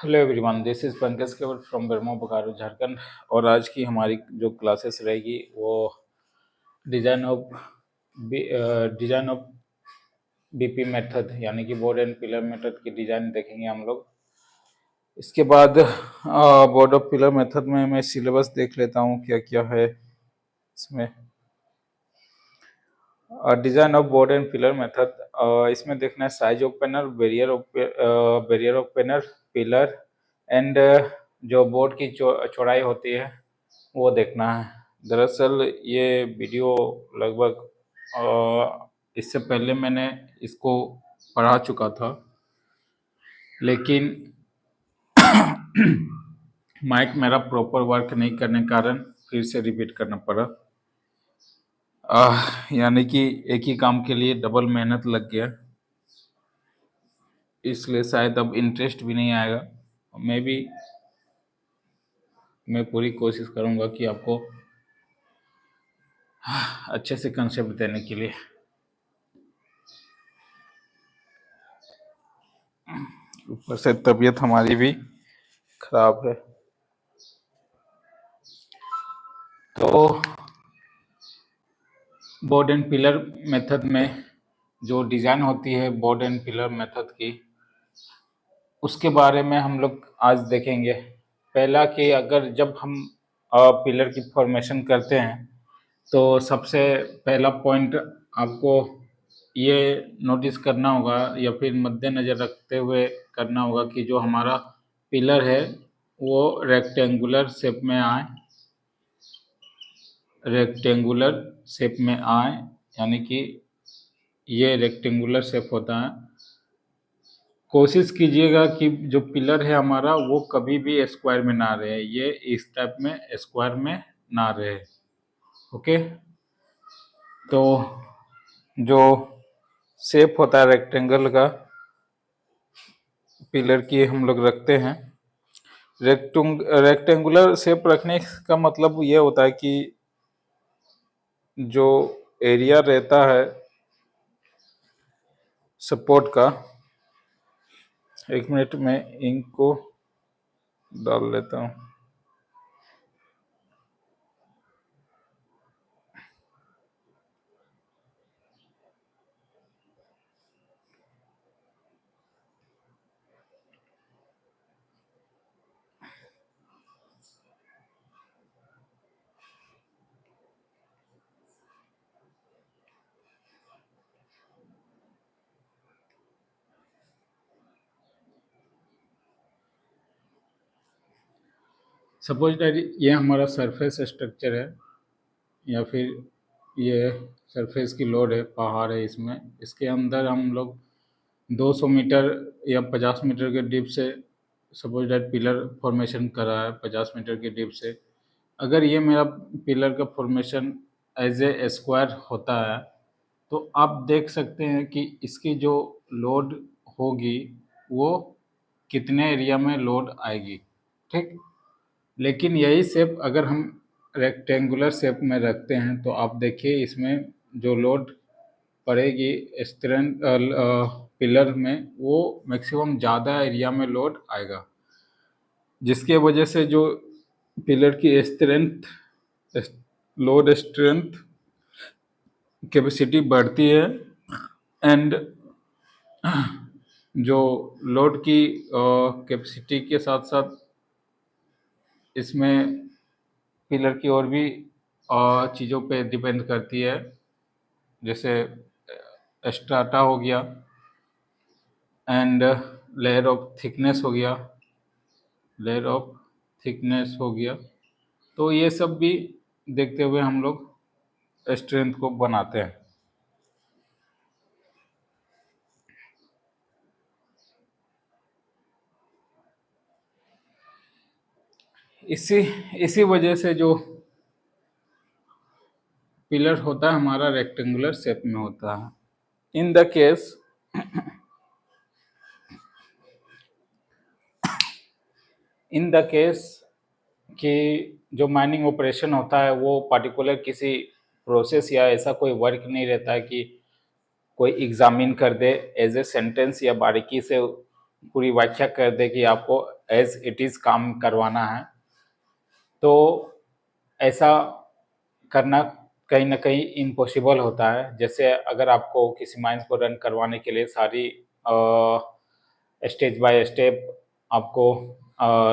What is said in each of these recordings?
Hello everyone, this is Pankaj केवल from Bermo Bokaro Jharkhand. और आज की हमारी जो क्लासेस रहेगी वो डिज़ाइन ऑफ बीपी मेथड यानी कि बोर्ड एंड पिलर मेथड की डिज़ाइन देखेंगे हम लोग। इसके बाद बोर्ड ऑफ पिलर मेथड में मैं सिलेबस देख लेता हूँ क्या क्या है इसमें। Design of board and pillar method, इसमें देखना है size of panel, barrier of panel, pillar and जो बोर्ड की चौड़ाई होती है वो देखना है। दरअसल ये वीडियो लगभग इससे पहले मैंने इसको पढ़ा चुका था, लेकिन माइक मेरा प्रॉपर वर्क नहीं करने के कारण फिर से रिपीट करना पड़ा। यानी कि एक ही काम के लिए डबल मेहनत लग गया, इसलिए शायद अब इंटरेस्ट भी नहीं आएगा। मैं पूरी कोशिश करूंगा कि आपको अच्छे से कंसेप्ट देने के लिए। ऊपर से तबीयत हमारी भी खराब है, तो बोर्ड एंड पिलर मेथड में जो डिज़ाइन होती है बोर्ड एंड पिलर मेथड की, उसके बारे में हम लोग आज देखेंगे। पहला कि अगर जब हम पिलर की फॉर्मेशन करते हैं तो सबसे पहला पॉइंट आपको ये नोटिस करना होगा या फिर मद्देनज़र रखते हुए करना होगा कि जो हमारा पिलर है वो रेक्टेंगुलर शेप में आए, यानी कि ये रेक्टेंगुलर शेप होता है। कोशिश कीजिएगा कि जो पिलर है हमारा वो कभी भी स्क्वायर में ना रहे, ये इस टाइप में स्क्वायर में ना रहे। ओके, तो जो शेप होता है रेक्टेंगल का पिलर की हम लोग रखते हैं। रेक्टेंगुलर शेप रखने का मतलब ये होता है कि जो एरिया रहता है सपोर्ट का, एक मिनट में इंक को डाल लेता हूँ। सपोज दैट ये हमारा सरफेस स्ट्रक्चर है या फिर ये सरफेस की लोड है, पहाड़ है, इसके अंदर हम लोग 200 मीटर या 50 मीटर के डीप से सपोज दैट पिलर फॉर्मेशन कर रहा है 50 मीटर के डीप से। अगर ये मेरा पिलर का फॉर्मेशन एज ए स्क्वायर होता है तो आप देख सकते हैं कि इसकी जो लोड होगी वो कितने एरिया में लोड आएगी, ठीक। लेकिन यही शेप अगर हम रेक्टेंगुलर शेप में रखते हैं तो आप देखिए इसमें जो लोड पड़ेगी स्ट्रेंथ पिलर में वो मैक्सिमम ज़्यादा एरिया में लोड आएगा, जिसके वजह से जो पिलर की लोड स्ट्रेंथ कैपेसिटी बढ़ती है एंड जो लोड की कैपेसिटी के साथ साथ इसमें पिलर की और भी चीज़ों पे डिपेंड करती है, जैसे स्ट्राटा हो गया एंड लेयर ऑफ थिकनेस हो गया। तो ये सब भी देखते हुए हम लोग स्ट्रेंथ को बनाते हैं। इसी वजह से जो पिलर होता है हमारा रेक्टेंगुलर शेप में होता है। इन द केस कि जो माइनिंग ऑपरेशन होता है वो पर्टिकुलर किसी प्रोसेस या ऐसा कोई वर्क नहीं रहता है कि कोई एग्जामिन कर दे एज ए सेंटेंस या बारीकी से पूरी व्याख्या कर दे कि आपको एज इट इज़ काम करवाना है, तो ऐसा करना कहीं न कहीं इम्पॉसिबल होता है। जैसे अगर आपको किसी माइंस को रन करवाने के लिए सारी स्टेज बाय स्टेप आपको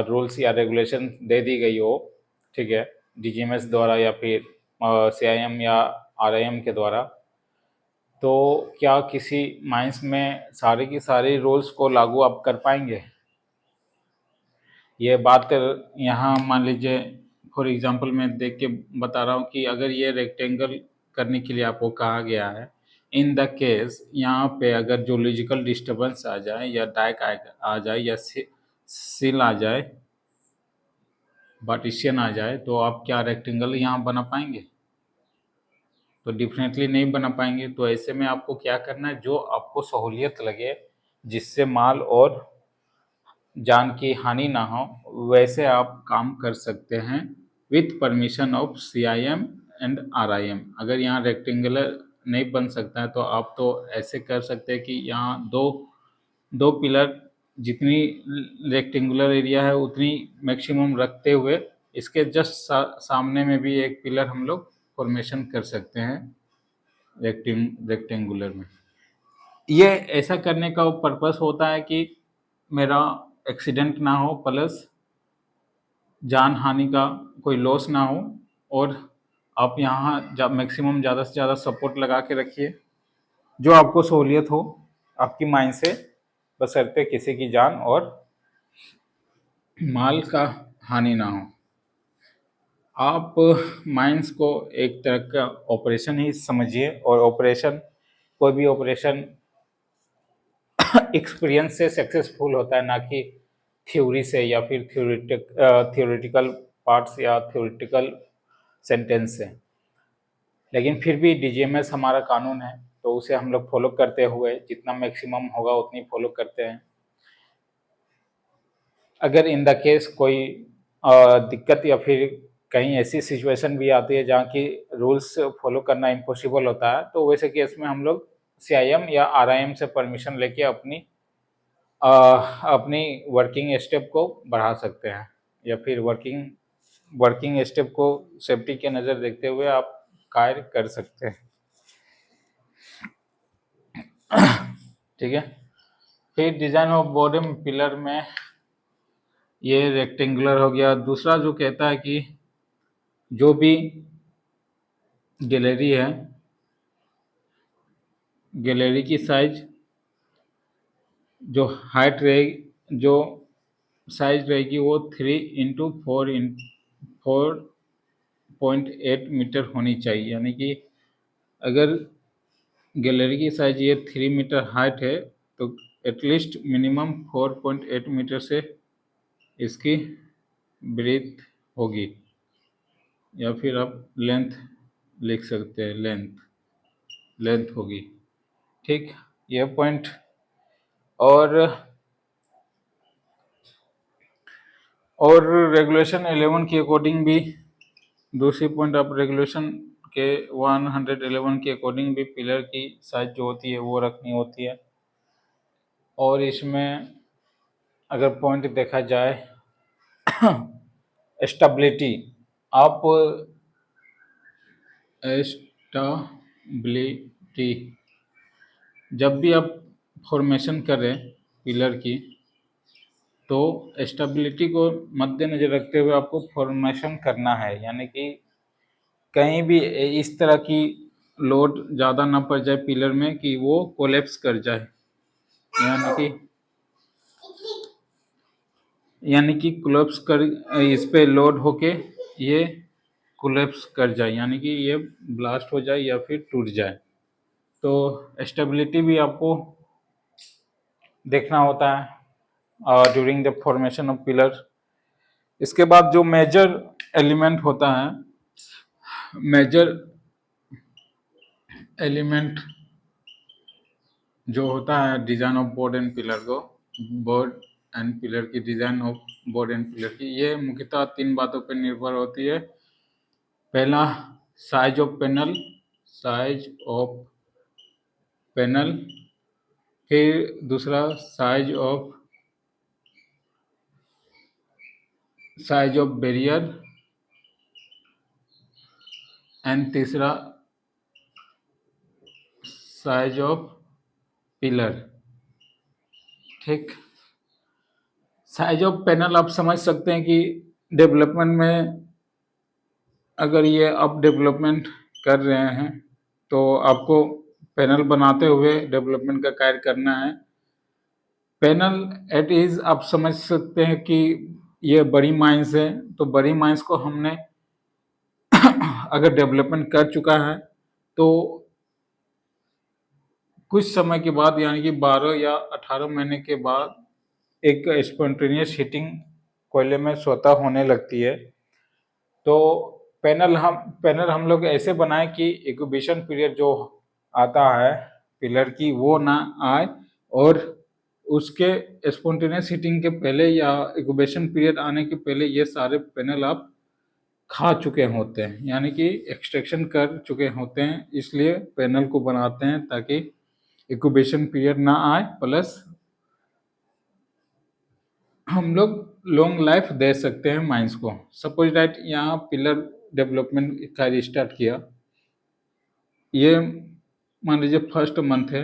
रूल्स या रेगुलेशन दे दी गई हो, ठीक है, डीजीएमएस द्वारा या फिर सीआईएम या आरआईएम के द्वारा, तो क्या किसी माइंस में सारी की सारी रूल्स को लागू आप कर पाएंगे? ये बात यहाँ मान लीजिए, फॉर एग्जांपल मैं देख के बता रहा हूँ कि अगर ये रेक्टेंगल करने के लिए आपको कहा गया है, इन द केस यहाँ पे अगर जूलॉजिकल डिस्टर्बेंस आ जाए या डाइक आ जाए या सिल आ जाए, पार्टीशन आ जाए, तो आप क्या रेक्टेंगल यहाँ बना पाएंगे? तो डेफिनेटली नहीं बना पाएंगे। तो ऐसे में आपको क्या करना है, जो आपको सहूलियत लगे, जिससे माल और जान की हानि ना हो, वैसे आप काम कर सकते हैं with permission of CIM and RIM. अगर यहाँ रेक्टेंगुलर नहीं बन सकता है तो आप तो ऐसे कर सकते हैं कि यहाँ दो दो पिलर, जितनी रेक्टेंगुलर एरिया है उतनी मैक्सिमम रखते हुए इसके जस्ट सामने में भी एक पिलर हम लोग फॉर्मेशन कर सकते हैं रेक्टेंगुलर में। ये ऐसा करने का पर्पस होता है कि मेरा एक्सीडेंट ना हो, प्लस जान हानि का कोई लॉस ना हो, और आप यहाँ मैक्सिमम ज़्यादा से ज़्यादा सपोर्ट लगा के रखिए, जो आपको सहूलियत हो आपकी माइंड से, बशर्ते किसी की जान और माल का हानि ना हो। आप माइंस को एक तरह का ऑपरेशन ही समझिए, और ऑपरेशन, कोई भी ऑपरेशन एक्सपीरियंस से सक्सेसफुल होता है, ना कि थ्योरी से या फिर थ्योरेटिकल पार्ट्स या थ्योरेटिकल सेंटेंस से। लेकिन फिर भी डीजीएमएस हमारा कानून है, तो उसे हम लोग फॉलो करते हुए जितना मैक्सिमम होगा उतनी फॉलो करते हैं। अगर इन द केस कोई दिक्कत या फिर कहीं ऐसी सिचुएशन भी आती है जहाँ की रूल्स फॉलो करना इम्पॉसिबल होता है, तो वैसे केस में हम लोग सीआईएम या आरआईएम से परमिशन लेके अपनी वर्किंग स्टेप को बढ़ा सकते हैं, या फिर वर्किंग स्टेप को सेफ्टी के नज़र देखते हुए आप कार्य कर सकते हैं। ठीक है। फिर डिजाइन ऑफ बॉटम पिलर में ये रेक्टेंगुलर हो गया। दूसरा जो कहता है कि जो भी गैलरी है, गैलरी की साइज जो हाइट रहेगी, जो साइज रहेगी वो 3x4.8 मीटर होनी चाहिए। यानी कि अगर गैलरी की साइज ये 3 मीटर हाइट है तो एटलीस्ट मिनिमम 4.8 मीटर से इसकी ब्रीथ होगी, या फिर आप लेंथ लिख सकते हैं, लेंथ होगी। ठीक, यह पॉइंट। और रेगुलेशन 11 के अकॉर्डिंग भी, दूसरी पॉइंट, आप रेगुलेशन के 111 के अकॉर्डिंग भी पिलर की साइज जो होती है वो रखनी होती है। और इसमें अगर पॉइंट देखा जाए स्टेबिलिटी, आप स्टेबिलिटी जब भी आप फॉर्मेशन करें पिलर की, तो स्टेबिलिटी को मद्देनजर रखते हुए आपको फॉर्मेशन करना है। यानी कि कहीं भी इस तरह की लोड ज़्यादा ना पड़ जाए पिलर में कि वो कोलैप्स कर जाए, यानी कि कोलैप्स कर, इस पे लोड होके ये कोलैप्स कर जाए, यानी कि ये ब्लास्ट हो जाए या फिर टूट जाए। तो स्टेबिलिटी भी आपको देखना होता है during the formation of pillar. इसके बाद जो मेजर एलिमेंट होता है, मेजर एलिमेंट जो होता है design of board and pillar को, बोर्ड एंड पिलर की design of board and pillar की, ये मुख्यतः 3 बातों पर निर्भर होती है। पहला, size of panel, size of panel. फिर दूसरा, size of size of barrier and तीसरा साइज ऑफ पिलर। ठीक, साइज ऑफ पैनल आप समझ सकते हैं कि डेवलपमेंट में अगर ये आप डेवलपमेंट कर रहे हैं तो आपको पैनल बनाते हुए डेवलपमेंट का कार्य करना है। पैनल एट इज आप समझ सकते हैं कि ये बड़ी माइंस है, तो बड़ी माइंस को हमने अगर डेवलपमेंट कर चुका है तो कुछ समय के बाद यानी कि 12 या 18 महीने के बाद एक स्पॉन्टेनियस हीटिंग कोयले में स्वतः होने लगती है। तो पैनल हम लोग ऐसे बनाए कि इंक्यूबेशन पीरियड जो आता है पिलर की वो ना आए, और उसके स्पॉन्टेनियस हीटिंग के पहले या इंक्यूबेशन पीरियड आने के पहले ये सारे पैनल आप खा चुके होते हैं, यानी कि एक्सट्रैक्शन कर चुके होते हैं। इसलिए पैनल को बनाते हैं ताकि इंक्यूबेशन पीरियड ना आए, प्लस हम लोग लॉन्ग लाइफ दे सकते हैं माइंस को। सपोज दैट यहाँ पिलर डेवलपमेंट का स्टार्ट किया, ये मान लीजिए फर्स्ट मंथ है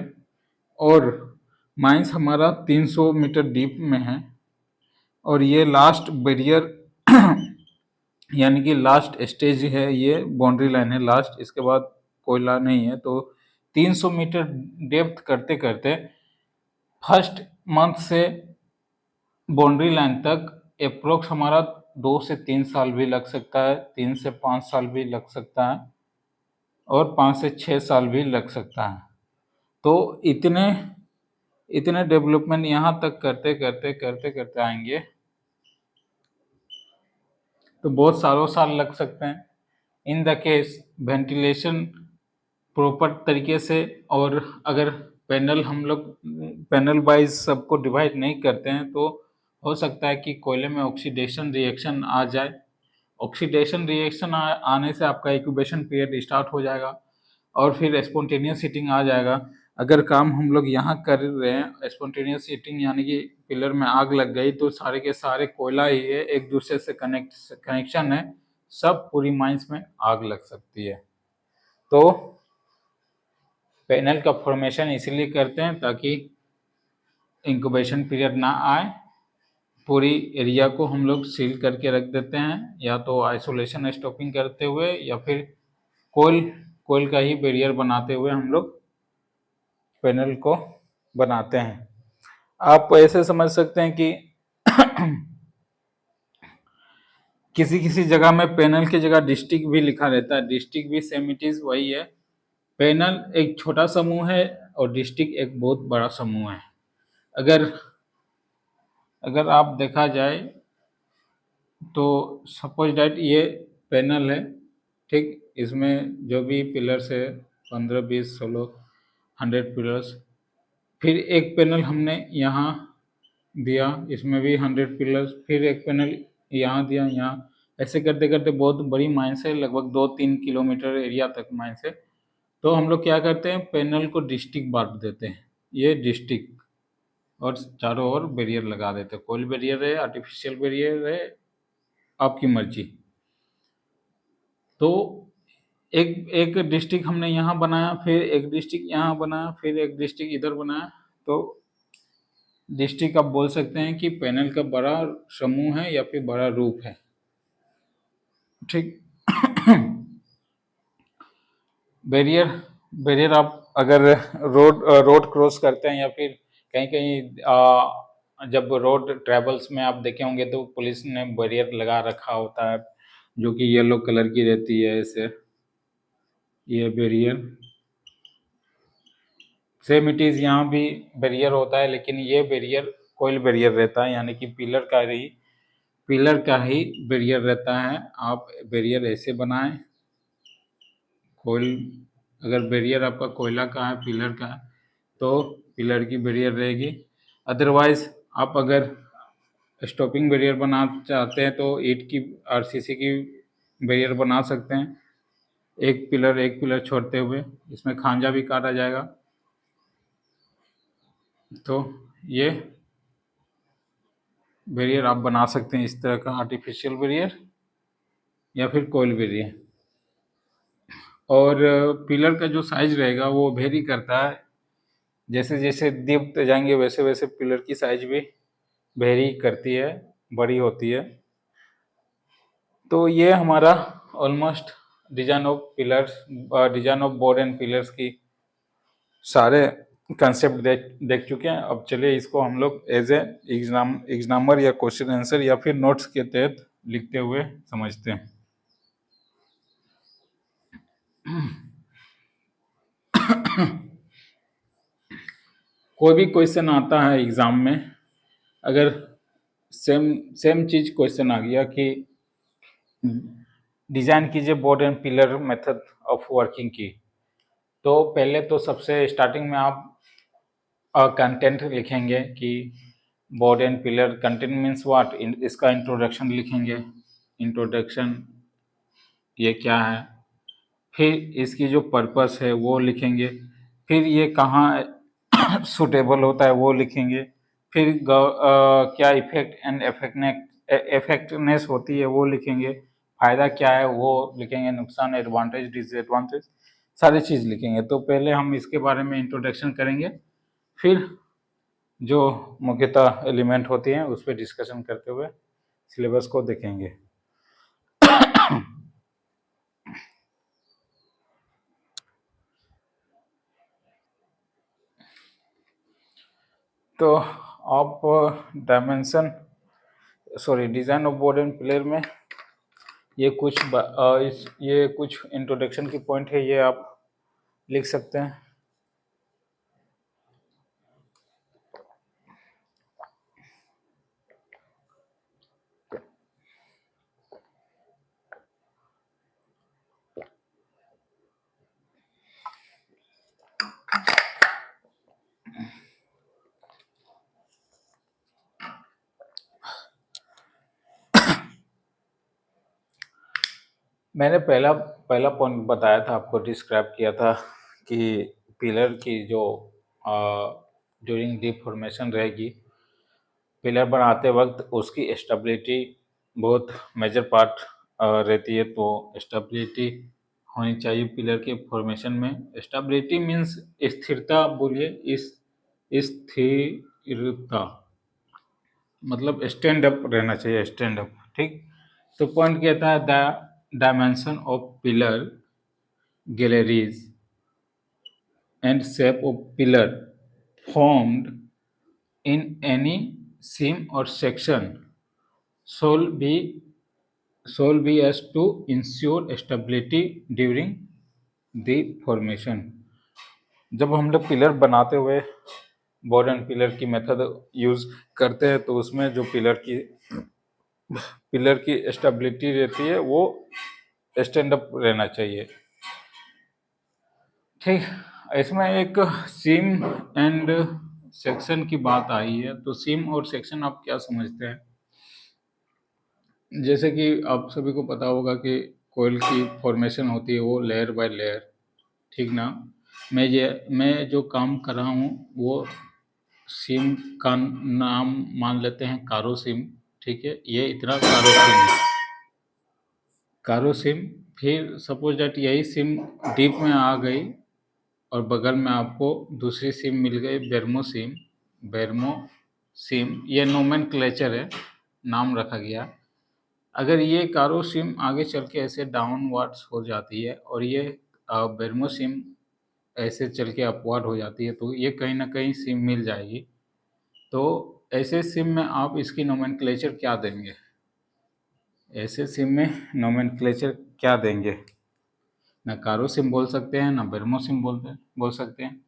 और माइंस हमारा 300 मीटर डीप में है, और ये लास्ट बैरियर यानी कि लास्ट स्टेज है, ये बाउंड्री लाइन है लास्ट, इसके बाद कोयला नहीं है। तो 300 मीटर डेप्थ करते करते फर्स्ट मंथ से बाउंड्री लाइन तक अप्रोक्स हमारा 2 से 3 साल भी लग सकता है, 3 से 5 साल भी लग सकता है, और 5 से 6 साल भी लग सकता है। तो इतने इतने डेवलपमेंट यहाँ तक करते करते करते करते आएंगे तो बहुत सालों साल लग सकते हैं। In the case ventilation proper तरीके से, और अगर पैनल हम लोग पैनल वाइज सबको डिवाइड नहीं करते हैं तो हो सकता है कि कोयले में ऑक्सीडेशन रिएक्शन आ जाए। ऑक्सीडेशन रिएक्शन आने से आपका इंक्यूबेशन पीरियड स्टार्ट हो जाएगा और फिर स्पॉन्टेनियस हीटिंग आ जाएगा। अगर काम हम लोग यहाँ कर रहे हैं स्पॉन्टेनियस हीटिंग यानी कि पिलर में आग लग गई तो सारे के सारे कोयला ही है, एक दूसरे से कनेक्शन है, सब पूरी माइंस में आग लग सकती है। तो पैनल का फॉर्मेशन इसलिए करते हैं ताकि इंक्यूबेशन पीरियड ना आए, पूरी एरिया को हम लोग सील करके रख देते हैं, या तो आइसोलेशन स्टॉपिंग करते हुए या फिर कोयल कोयल का ही बैरियर बनाते हुए हम लोग पैनल को बनाते हैं। आप ऐसे समझ सकते हैं कि किसी किसी जगह में पैनल की जगह डिस्ट्रिक्ट भी लिखा रहता है, डिस्ट्रिक्ट भी सेम इट इज वही है। पैनल एक छोटा समूह है और डिस्ट्रिक्ट एक बहुत बड़ा समूह है। अगर अगर आप देखा जाए तो सपोज डैट ये पैनल है, ठीक, इसमें जो भी पिलर्स है 15 20 16 100 पिलर्स, फिर एक पैनल हमने यहाँ दिया, इसमें भी 100 पिलर्स, फिर एक पैनल यहाँ दिया, यहाँ ऐसे करते करते बहुत बड़ी माइंस है, लगभग 2-3 किलोमीटर एरिया तक माइंस है। तो हम लोग क्या करते हैं पैनल को डिस्ट्रिक्ट बांट देते हैं, ये डिस्ट्रिक्ट, और चारों ओर बैरियर लगा देते हैं। कोयल बैरियर है, आर्टिफिशियल बैरियर है, आपकी मर्जी। तो एक एक डिस्ट्रिक्ट हमने यहाँ बनाया, फिर एक डिस्ट्रिक्ट यहाँ बनाया, फिर एक डिस्ट्रिक्ट इधर बनाया। तो डिस्ट्रिक्ट आप बोल सकते हैं कि पैनल का बड़ा समूह है या फिर बड़ा रूप है, ठीक। बैरियर बैरियर आप अगर रोड क्रॉस करते हैं या फिर कहीं कहीं जब रोड ट्रेवल्स में आप देखे होंगे तो पुलिस ने बैरियर लगा रखा होता है जो कि येलो कलर की रहती है। ऐसे ये बैरियर सेम इट इज यहाँ भी बैरियर होता है, लेकिन ये बैरियर कोयल बैरियर रहता है, यानी कि पिलर का ही बैरियर रहता है। आप बैरियर ऐसे बनाएं, कोयल अगर बैरियर आपका कोयला का है पिलर का है तो पिलर की बैरियर रहेगी। अदरवाइज आप अगर स्टॉपिंग बैरियर बनाना चाहते हैं तो ईंट की आरसीसी की बैरियर बना सकते हैं, एक पिलर छोड़ते हुए, इसमें खांजा भी काटा जाएगा। तो ये बैरियर आप बना सकते हैं, इस तरह का आर्टिफिशियल बैरियर या फिर कोयल बैरियर। और पिलर का जो साइज रहेगा वो वेरी करता है, जैसे जैसे दीपते जाएंगे वैसे वैसे पिलर की साइज भी वेरी करती है, बड़ी होती है। तो ये हमारा almost design of pillars, design of board and pillars की सारे कंसेप्ट देख चुके हैं। अब चलिए इसको हम लोग एज ए एग्जामर या क्वेश्चन आंसर या फिर नोट्स के तहत लिखते हुए समझते हैं। कोई भी क्वेश्चन आता है एग्जाम में, अगर सेम सेम चीज क्वेश्चन आ गया कि डिजाइन कीजिए board and pillar method of working की, तो पहले तो सबसे स्टार्टिंग में आप कंटेंट लिखेंगे कि board and pillar. Content means what, इसका इंट्रोडक्शन लिखेंगे, इंट्रोडक्शन ये क्या है, फिर इसकी जो पर्पस है वो लिखेंगे, फिर ये कहाँ सुटेबल होता है वो लिखेंगे, फिर क्या इफेक्ट एंड इफेक्टनेस होती है वो लिखेंगे, फायदा क्या है वो लिखेंगे, नुकसान, एडवांटेज, डिसएडवांटेज, सारी चीज लिखेंगे। तो पहले हम इसके बारे में इंट्रोडक्शन करेंगे, फिर जो मुख्यतः एलिमेंट होती हैं उस पर डिस्कशन करते हुए सिलेबस को देखेंगे। तो आप dimension design of board and pillar में ये ये कुछ इंट्रोडक्शन की पॉइंट है, ये आप लिख सकते हैं। मैंने पहला पहला पॉइंट बताया था आपको, डिस्क्राइब किया था कि पिलर की जो ड्यूरिंग डीप फॉर्मेशन रहेगी, पिलर बनाते वक्त उसकी स्टेबिलिटी बहुत मेजर पार्ट रहती है। तो स्टेबिलिटी होनी चाहिए पिलर के फॉर्मेशन में। स्टेबिलिटी मीन्स स्थिरता, बोलिए इस स्थिरता मतलब स्टैंड अप रहना चाहिए, स्टैंड अप, ठीक। तो पॉइंट कहता है the dimension of pillar galleries and shape of pillar formed in any seam or section shall be as to ensure stability during the formation। जब हम लोग पिलर बनाते हुए बोर्ड एंड पिलर की मेथड यूज करते हैं तो उसमें जो पिलर की स्टेबिलिटी रहती है वो स्टैंड अप रहना चाहिए, ठीक। इसमें एक सीम एंड सेक्शन की बात आई है, तो सीम और सेक्शन आप क्या समझते हैं? जैसे कि आप सभी को पता होगा कि कोयल की फॉर्मेशन होती है वो लेयर बाय लेयर, ठीक ना। मैं जो काम कर रहा हूँ वो सीम का नाम मान लेते हैं कारो सीम, ठीक है। ये इतना कारो सीम है, कारो सिम। फिर सपोज दैट यही सिम डीप में आ गई और बगल में आपको दूसरी सिम मिल गई बेरमो सिम। बेरमो सिम ये नोमेनक्लेचर है, नाम रखा गया। अगर ये कारो सिम आगे चल के ऐसे डाउनवर्ड्स हो जाती है और ये बेरमो सिम ऐसे चल के अपवर्ड हो जाती है, तो ये कहीं ना कहीं सिम मिल जाएगी। तो ऐसे सिम में आप इसकी नोमेनक्लेचर क्या देंगे? ऐसे सिम में नोमेनक्लेचर क्या देंगे? ना कारो सिम बोल सकते हैं, ना बेरमो सिम बोल सकते हैं।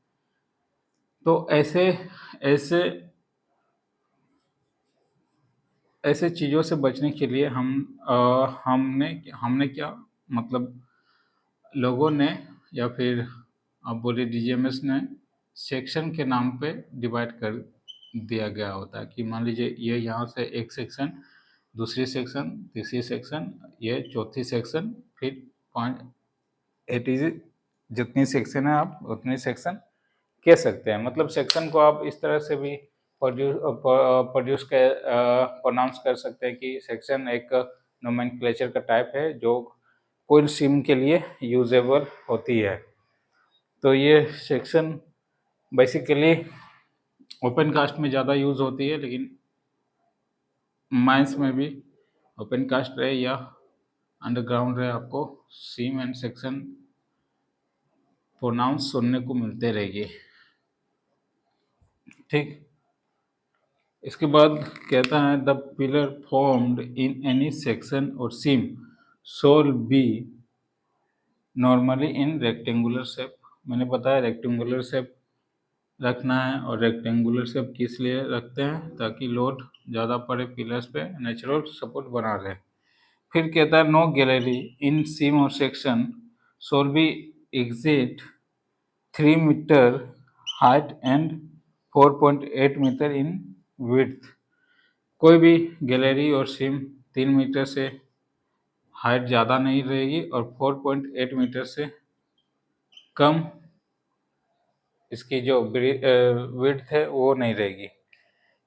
तो ऐसे ऐसे ऐसे चीज़ों से बचने के लिए हमने हमने क्या मतलब, लोगों ने या फिर आप बोले डीजीएमएस ने सेक्शन के नाम पे डिवाइड कर दिया गया होता है कि मान लीजिए ये यहाँ से एक सेक्शन, दूसरी सेक्शन, तीसरी सेक्शन, ये चौथी सेक्शन, फिर पांच, एटीज, जितनी सेक्शन है आप उतनी सेक्शन कह सकते हैं। मतलब सेक्शन को आप इस तरह से भी प्रोड्यूस प्रोनाउंस कर सकते हैं कि सेक्शन एक नोमेनक्लेचर का टाइप है जो कोई सिम के लिए यूजेबल होती है। तो ये सेक्शन बेसिकली ओपन कास्ट में ज़्यादा यूज़ होती है, लेकिन माइंस में भी ओपन कास्ट रहे या अंडरग्राउंड रहे, आपको सिम एंड सेक्शन प्रोनाउंस सुनने को मिलते रहेगी। ठीक, इसके बाद कहता है the pillar formed in any section और seam shall be normally in rectangular shape. मैंने बताया रेक्टेंगुलर शेप रखना है, और रेक्टेंगुलर शेप किस लिए रखते हैं, ताकि लोड ज़्यादा पड़े पिलर्स पे, नेचुरल सपोर्ट बना रहे। फिर कहता है नो गैलरी इन सिम और section shall be exit 3 metre height and 4.8 metre in width. कोई भी गैलरी और सिम 3 मीटर से हाइट ज़्यादा नहीं रहेगी और 4.8 मीटर से कम इसकी जो विड्थ है वो नहीं रहेगी।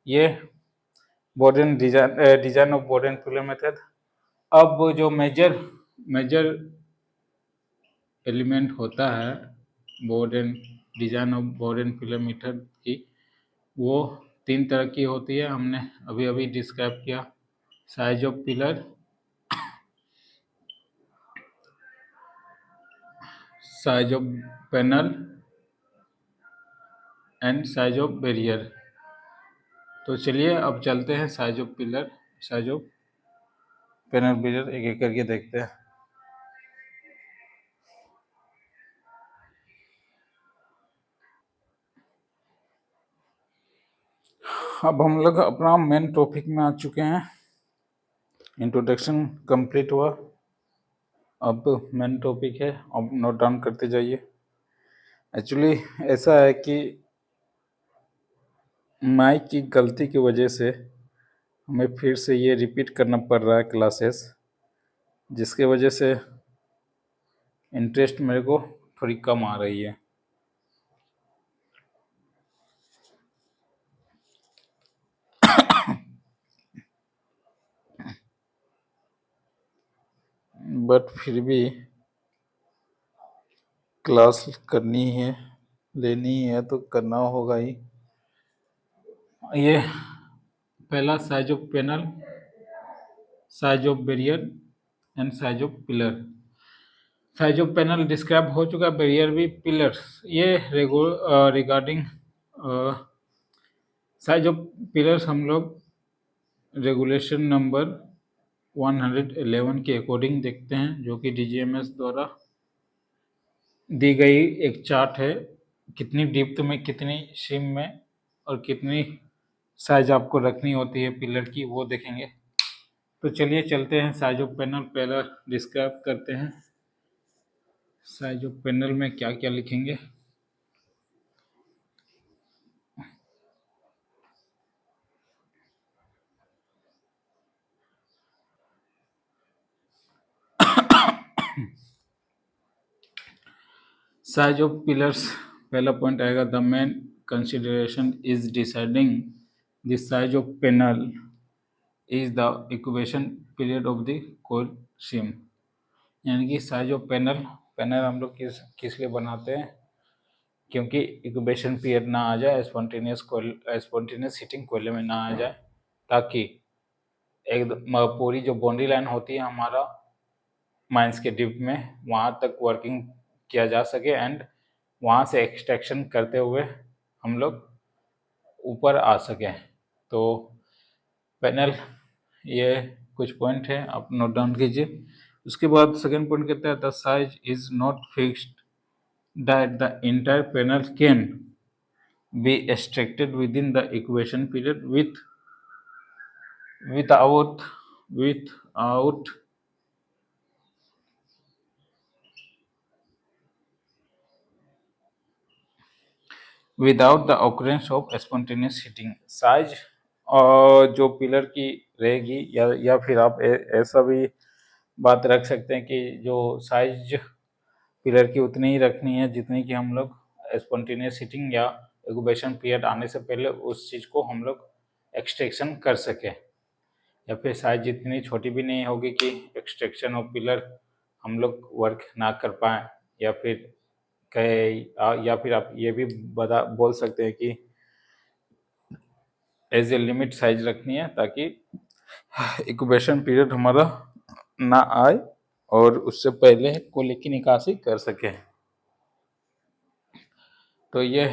ये Borden design of Borden pillar method. अब जो मेजर एलिमेंट होता है Borden design of Borden pillar method की, वो 3 तरह की होती है। हमने अभी अभी डिस्क्राइब किया, size of pillar, size of panel and size of barrier. तो चलिए अब चलते हैं size of pillar, size of panel, barrier एक एक करके देखते हैं। अब हम लोग अपना मेन टॉपिक में आ चुके हैं। इंट्रोडक्शन कंप्लीट हुआ, अब मेन टॉपिक है, अब नोट डाउन करते जाइए। एक्चुअली ऐसा है कि माइक की गलती की वजह से हमें फिर से ये रिपीट करना पड़ रहा है क्लासेस, जिसके वजह से इंटरेस्ट मेरे को थोड़ी कम आ रही है। बट फिर भी क्लास करनी है, लेनी है तो करना होगा ही। ये पहला size of panel, size of barrier and size of pillar. Size of panel describe हो चुका, बैरियर भी, पिलर्स ये रिगार्डिंग साइज ऑफ पिलर्स हम लोग रेगुलेशन नंबर 111 के अकॉर्डिंग देखते हैं, जो कि डीजीएमएस द्वारा दी गई एक चार्ट है, कितनी डिप्थ में, कितनी सिम में और कितनी साइज आपको रखनी होती है पिलर की, वो देखेंगे। तो चलिए चलते हैं साइज ऑफ पैनल पहला डिस्क्राइब करते हैं। साइज ऑफ पैनल में क्या क्या लिखेंगे। साइज ऑफ पिलर्स, पहला पॉइंट आएगा, the main consideration is deciding the size of panel is the incubation period of the core SIM. यानी कि साइज ऑफ पैनल, पैनल हम लोग किस लिए बनाते हैं, क्योंकि इंक्यूबेशन पीरियड ना आ जाए, स्पॉन्टेनियस हीटिंग कोयले में ना आ जाए, ताकि एक पूरी जो बाउंड्री लाइन होती है हमारा माइंस के डिप में, वहाँ तक वर्किंग किया जा सके एंड वहाँ से एक्सट्रैक्शन करते हुए हम लोग ऊपर आ सकें। तो पैनल, ये कुछ पॉइंट है, आप नोट डाउन कीजिए। उसके बाद सेकेंड पॉइंट कहता है the size is not fixed that the entire panel can be extracted with in the incubation period without without the occurrence of spontaneous heating. Size जो पिलर की रहेगी, या फिर आप ऐसा भी बात रख सकते हैं कि जो साइज पिलर की उतनी ही रखनी है जितनी कि हम लोग स्पॉन्टेनियस हीटिंग या इंक्यूबेशन पीरियड आने से पहले उस चीज़ को हम लोग एक्सट्रैक्शन कर सकें, या फिर साइज जितनी छोटी भी नहीं होगी कि एक्सट्रैक्शन ऑफ पिलर हम लोग वर्क ना कर पाएँ, या फिर या फिर आप ये भी बोल सकते हैं कि एज ए लिमिट साइज रखनी है ताकि इंक्यूबेशन पीरियड हमारा ना आए और उससे पहले कोले की निकासी कर सके। तो ये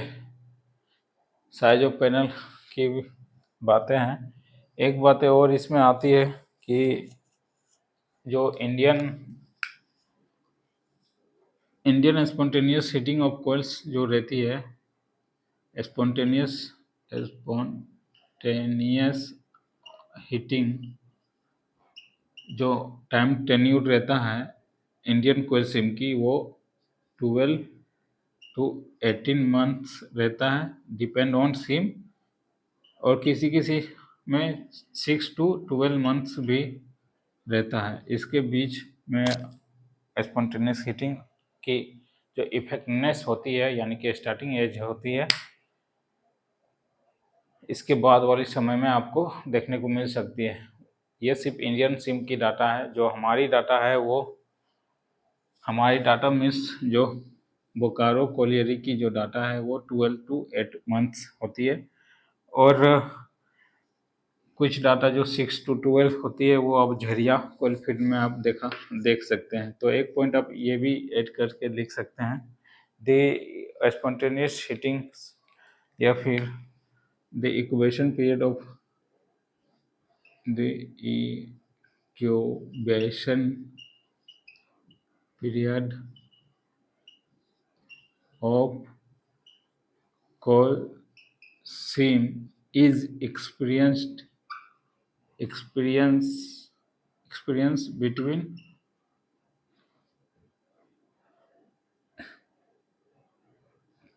साइज ऑफ पैनल की बातें हैं। एक बात और इसमें आती है कि जो Indian spontaneous heating of coils जो रहती है, स्पॉन्टेनियस हीटिंग जो टाइम टेन्यूर रहता है इंडियन कोयल सिम की, वो 12 to 18 मंथ्स रहता है, डिपेंड ऑन सिम, और किसी किसी में 6 to 12 मंथ्स भी रहता है। इसके बीच में स्पॉन्टेनियस हीटिंग की जो इफेक्टिवनेस होती है, यानी कि स्टार्टिंग एज होती है, इसके बाद वाले समय में आपको देखने को मिल सकती है। ये सिर्फ इंडियन सिम की डाटा है। जो हमारी डाटा है वो हमारी डाटा मीन्स जो बोकारो कोलियरी की जो डाटा है वो 12 to 8 मंथ्स होती है, और कुछ डाटा जो 6 to 12 होती है वो अब झरिया कोयल फील्ड में आप देख सकते हैं। तो एक पॉइंट आप ये भी ऐड करके लिख सकते हैं, द स्पॉन्टेनियस हीटिंग या फिर the incubation period of the incubation period of coal seam is experience between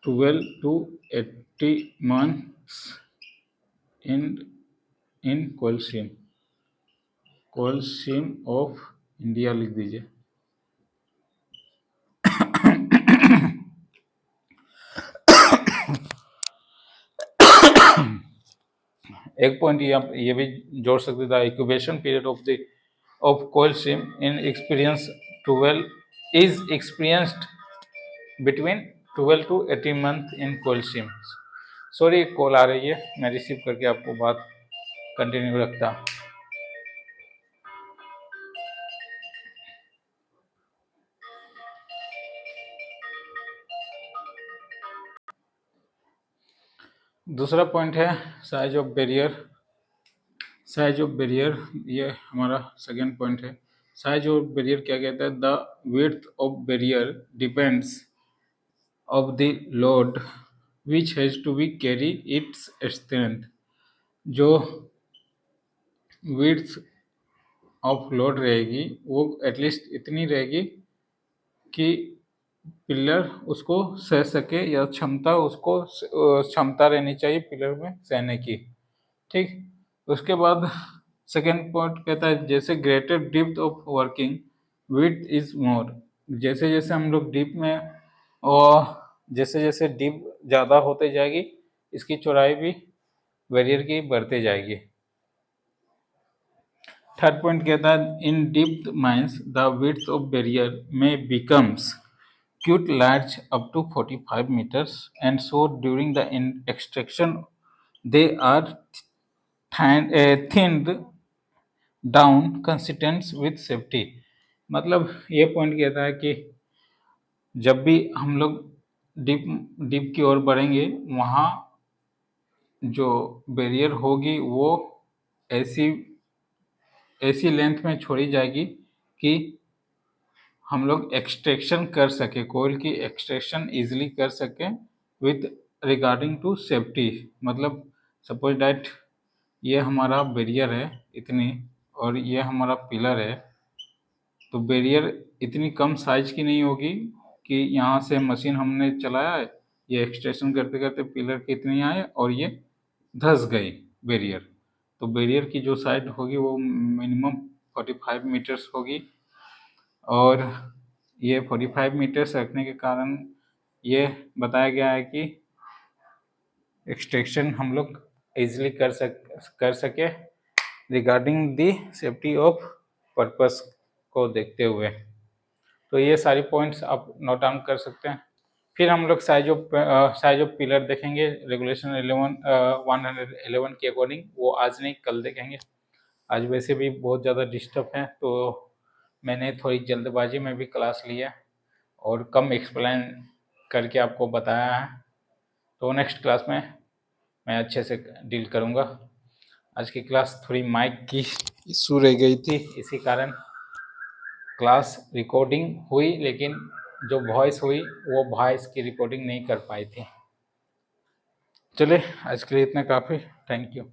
12 to 80 months in coal seam of India लिख दीजिए। एक पॉइंट ये भी जोड़ सकते थे, incubation period of coal seam in experience 12 is experienced between 12 to 18 month in coal seam. Sorry, call आ रही है, मैं रिसीव करके आपको बात कंटिन्यू रखता। दूसरा पॉइंट है साइज ऑफ बैरियर। ये हमारा सेकेंड पॉइंट है। साइज ऑफ बैरियर क्या कहता है? The width of barrier depends of the load which has to be carry its strength. जो विड्थ ऑफ लोड रहेगी वो एटलीस्ट इतनी रहेगी कि पिलर उसको सह सके, या क्षमता रहनी चाहिए पिलर में सहने की। ठीक, उसके बाद सेकेंड पॉइंट कहता है जैसे greater depth of working width is more. जैसे जैसे हम लोग डीप में, और जैसे जैसे डीप ज़्यादा होते जाएगी, इसकी चौड़ाई भी बैरियर की बढ़ते जाएगी। थर्ड पॉइंट कहता है in depth mines the width of barrier में becomes quite large up to 45 meters, and so during the extraction they are thinned down consistent with safety। मतलब ये पॉइंट कहता है कि जब भी हम लोग डीप डीप की ओर बढ़ेंगे, वहाँ जो बैरियर होगी वो ऐसी ऐसी लेंथ में छोड़ी जाएगी कि हम लोग एक्सट्रैक्शन कर सके, कोयल की एक्सट्रैक्शन इजीली कर सकें विथ रिगार्डिंग टू सेफ्टी। मतलब सपोज डैट ये हमारा बैरियर है इतनी, और ये हमारा पिलर है, तो बैरियर इतनी कम साइज की नहीं होगी कि यहाँ से मशीन हमने चलाया है, ये एक्सट्रैक्शन करते करते पिलर की इतनी आए और ये धंस गई बैरियर। तो बैरियर की जो साइज होगी वो मिनिमम 45 मीटर्स होगी, और ये 45 मीटर्स रखने के कारण ये बताया गया है कि एक्सट्रैक्शन हम लोग इजीली कर सके regarding the safety of purpose को देखते हुए। तो ये सारी पॉइंट्स आप नोट डाउन कर सकते हैं। फिर हम लोग साइज ऑफ पिलर देखेंगे रेगुलेशन 111 के अकॉर्डिंग, वो आज नहीं कल देखेंगे। आज वैसे भी बहुत ज़्यादा डिस्टर्ब है, तो मैंने थोड़ी जल्दबाजी में भी क्लास लिया और कम एक्सप्लेन करके आपको बताया है। तो नेक्स्ट क्लास में मैं अच्छे से डील करूँगा। आज की क्लास थोड़ी माइक की इशू रह गई थी, इसी कारण क्लास रिकॉर्डिंग हुई, लेकिन जो वॉइस हुई वो वॉइस की रिकॉर्डिंग नहीं कर पाई थी। चलिए आज के लिए इतना काफ़ी। Thank you.